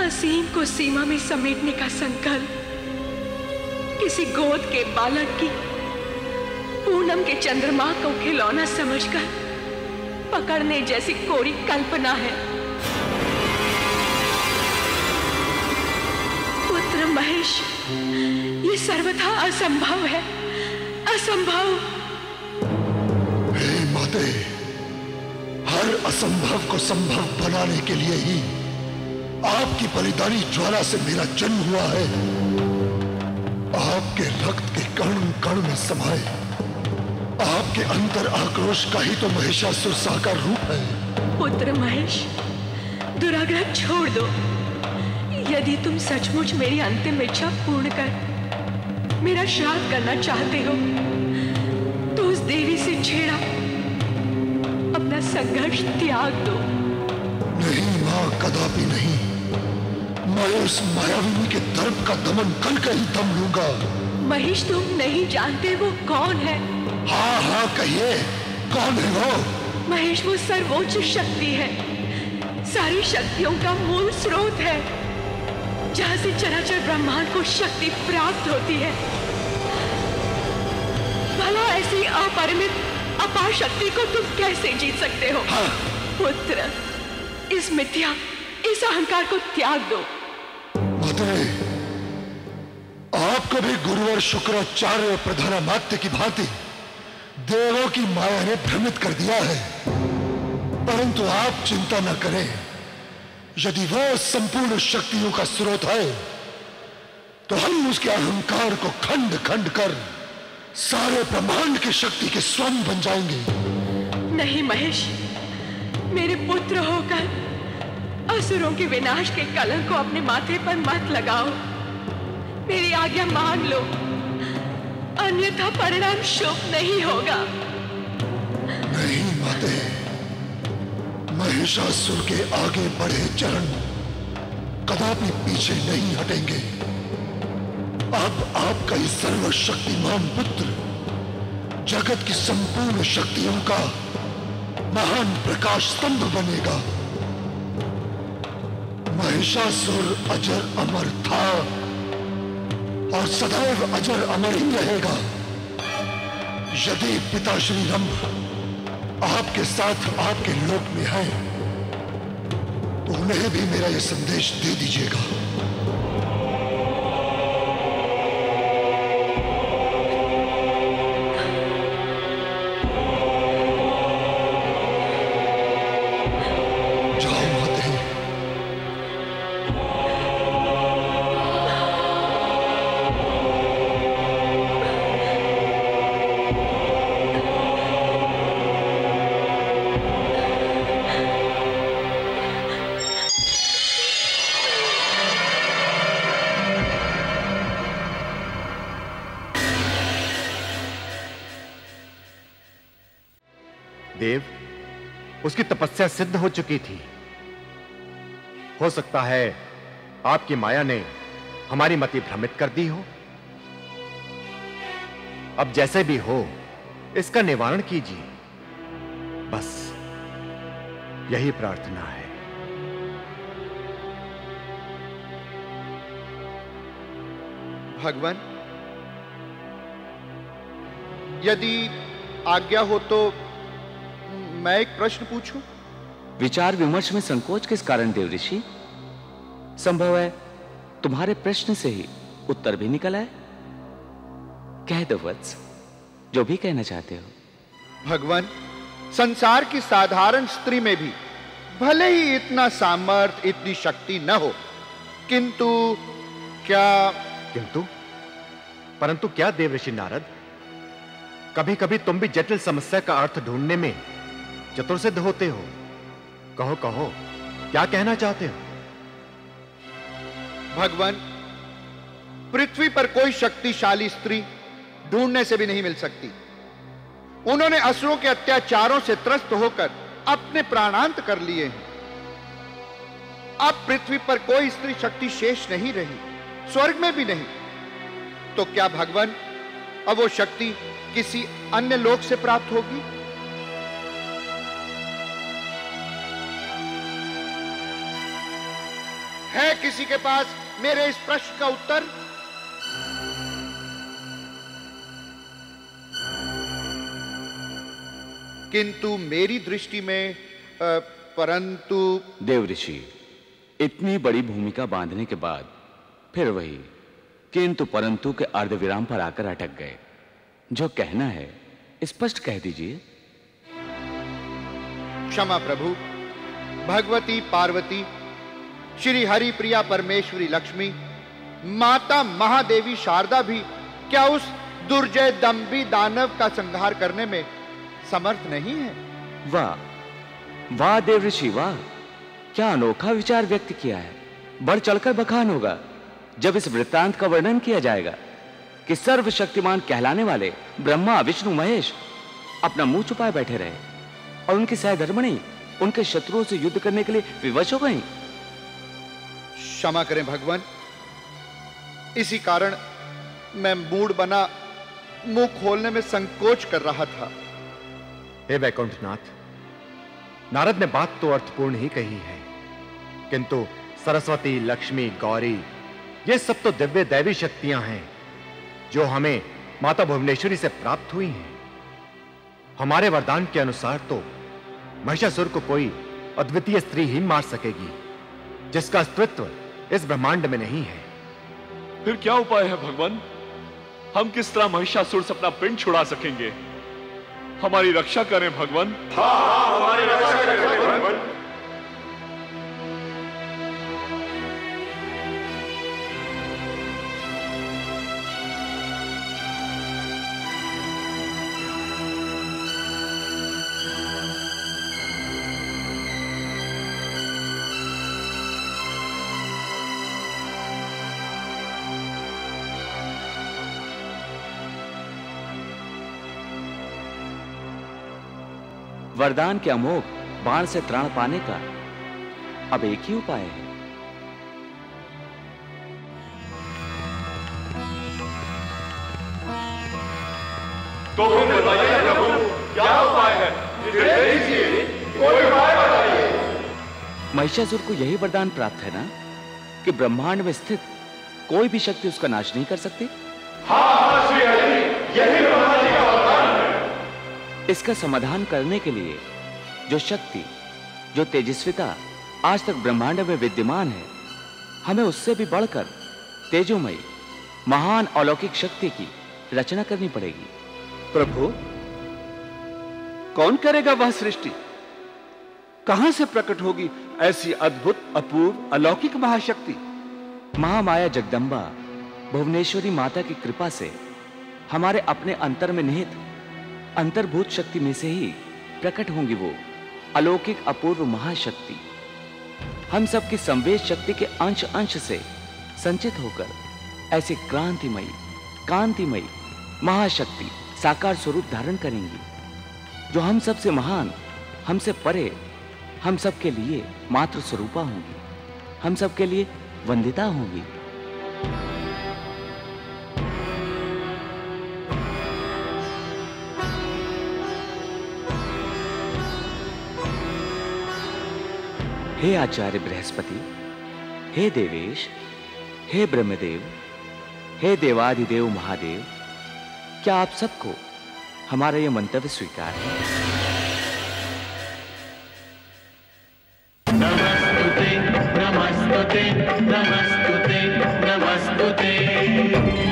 असीम को सीमा में समेटने का संकल्प किसी गोद के बालक की पूनम के चंद्रमा को खिलौना समझकर पकड़ने जैसी कोरी कल्पना है। पुत्र महेश, ये सर्वथा असंभव है, असंभव। हे माते, हर असंभव को संभव बनाने के लिए ही आपकी बलिदानी ज्वाला से मेरा जन्म हुआ है। आपके रक्त के कण कण में समाये आपके अंतर आक्रोश का ही तो महिषासुर साकार रूप है। पुत्र महेश, दुराग्रह छोड़ दो। यदि तुम सचमुच मेरी अंतिम इच्छा पूर्ण कर मेरा श्राद्ध करना चाहते हो तो उस देवी से छेड़ा अपना संघर्ष त्याग दो। नहीं मां, कदापि नहीं। मैं उस मायाविनी के दर्प का दमन करके ही दम लूंगा। महेश, तुम नहीं जानते वो कौन है। हाँ हाँ कहिए, कौन है वो? महेश, वो सर्वोच्च शक्ति है, सारी शक्तियों का मूल स्रोत है, जहां से चराचर ब्रह्मांड को शक्ति प्राप्त होती है। भला ऐसी अपरिमित अपार शक्ति को तुम कैसे जीत सकते हो? हाँ। पुत्र, इस मिथ्या, इस अहंकार को त्याग दो। माते, आपको भी गुरुवर शुक्राचार्य और प्रधानामात्य की भांति देवों की माया ने भ्रमित कर दिया है। परंतु आप चिंता न करें, यदि वह संपूर्ण शक्तियों का स्रोत है तो हम उसके अहंकार को खंड खंड कर सारे ब्रह्मांड की शक्ति के स्वामी बन जाएंगे। नहीं महेश, मेरे पुत्र होकर असुरों के विनाश के कलंक को अपने माथे पर मत लगाओ। मेरी आज्ञा मान लो, अन्यथा परिणाम शुभ नहीं होगा। नहीं माते, महिषासुर के आगे बढ़े चरण कदापि पीछे नहीं हटेंगे। अब आपका ही सर्वशक्तिमान पुत्र जगत की संपूर्ण शक्तियों का महान प्रकाश स्तंभ बनेगा। महिषासुर अजर अमर था और सदैव अजर अमर ही रहेगा। यदि पिता श्री रंभ आपके साथ आपके लोक में है तो उन्हें भी मेरा यह संदेश दे दीजिएगा। देव, उसकी तपस्या सिद्ध हो चुकी थी। हो सकता है आपकी माया ने हमारी मति भ्रमित कर दी हो। अब जैसे भी हो इसका निवारण कीजिए, बस यही प्रार्थना है। भगवान, यदि आज्ञा हो तो मैं एक प्रश्न पूछूं? विचार विमर्श में संकोच किस कारण देव ऋषि? संभव है तुम्हारे प्रश्न से ही उत्तर भी निकल आए। कह दो वत्स, जो भी कहना चाहते हो। भगवान, संसार की साधारण स्त्री में भी भले ही इतना सामर्थ्य, इतनी शक्ति न हो, किंतु परंतु क्या देव ऋषि नारद? कभी कभी तुम भी जटिल समस्या का अर्थ ढूंढने में चतुर सिद्ध होते हो। कहो कहो, क्या कहना चाहते हो? भगवान, पृथ्वी पर कोई शक्तिशाली स्त्री ढूंढने से भी नहीं मिल सकती। उन्होंने असुरों के अत्याचारों से त्रस्त होकर अपने प्राणांत कर लिए हैं। अब पृथ्वी पर कोई स्त्री शक्ति शेष नहीं रही, स्वर्ग में भी नहीं। तो क्या भगवान अब वो शक्ति किसी अन्य लोक से प्राप्त होगी? है किसी के पास मेरे इस प्रश्न का उत्तर? किंतु मेरी दृष्टि में परंतु देव ऋषि, इतनी बड़ी भूमिका बांधने के बाद फिर वही किंतु परंतु के अर्धविराम पर आकर अटक गए। जो कहना है स्पष्ट कह दीजिए। क्षमा प्रभु। भगवती पार्वती, श्री हरिप्रिया परमेश्वरी लक्ष्मी, माता महादेवी शारदा भी क्या उस दुर्जय दंभी दानव का संहार करने में समर्थ नहीं है? वाह वाह देव ऋषि वाह, क्या अनोखा विचार व्यक्त किया है। बढ़ चढ़कर बखान होगा जब इस वृत्तांत का वर्णन किया जाएगा कि सर्वशक्तिमान कहलाने वाले ब्रह्मा विष्णु महेश अपना मुंह छुपाए बैठे रहे और उनकी सहधर्मिणी उनके शत्रुओं से युद्ध करने के लिए विवश हो गई। क्षमा करें भगवान, इसी कारण मैं मूड बना मुंह खोलने में संकोच कर रहा था। हे वैकुंठनाथ, नारद ने बात तो अर्थपूर्ण ही कही है, किंतु सरस्वती, लक्ष्मी, गौरी ये सब तो दिव्य दैवी शक्तियां हैं जो हमें माता भुवनेश्वरी से प्राप्त हुई हैं। हमारे वरदान के अनुसार तो महिषासुर को कोई अद्वितीय स्त्री ही मार सकेगी जिसका अस्तित्व इस ब्रह्मांड में नहीं है। फिर क्या उपाय है भगवान? हम किस तरह महिषासुर से अपना पिंड छुड़ा सकेंगे? हमारी रक्षा करें भगवान। हाँ, हमारी रक्षा करें भगवान। वरदान के अमोघ बाण से त्राण पाने का अब एक ही उपाय है। तो फिर बताइए प्रभु, क्या उपाय है? कोई उपाय बताइए। महिषासुर को यही वरदान प्राप्त है ना कि ब्रह्मांड में स्थित कोई भी शक्ति उसका नाश नहीं कर सकती। हाँ श्री हरि, यही ब्रह्मा जी का वरदान है। इसका समाधान करने के लिए जो शक्ति, जो तेजस्विता आज तक ब्रह्मांड में विद्यमान है, हमें उससे भी बढ़कर तेजोमयी महान अलौकिक शक्ति की रचना करनी पड़ेगी। प्रभु, कौन करेगा वह सृष्टि? कहां से प्रकट होगी ऐसी अद्भुत, अपूर्व, अलौकिक महाशक्ति? महामाया जगदंबा भुवनेश्वरी माता की कृपा से हमारे अपने अंतर में निहित अंतर्भूत शक्ति में से ही प्रकट होंगी वो अलौकिक अपूर्व महाशक्ति। हम सबकी संवेद शक्ति के अंश अंश से संचित होकर ऐसे क्रांतिमयी, कांतिमयी महाशक्ति साकार स्वरूप धारण करेंगी, जो हम सबसे महान, हमसे परे, हम सबके लिए मातृ स्वरूपा होंगी, हम सबके लिए वंदिता होंगी। हे आचार्य बृहस्पति, हे देवेश, हे ब्रह्मदेव, हे देवाधिदेव महादेव, क्या आप सबको हमारा यह मंतव्य स्वीकार है? नमस्तुते नमस्तुते नमस्तुते नमस्तुते।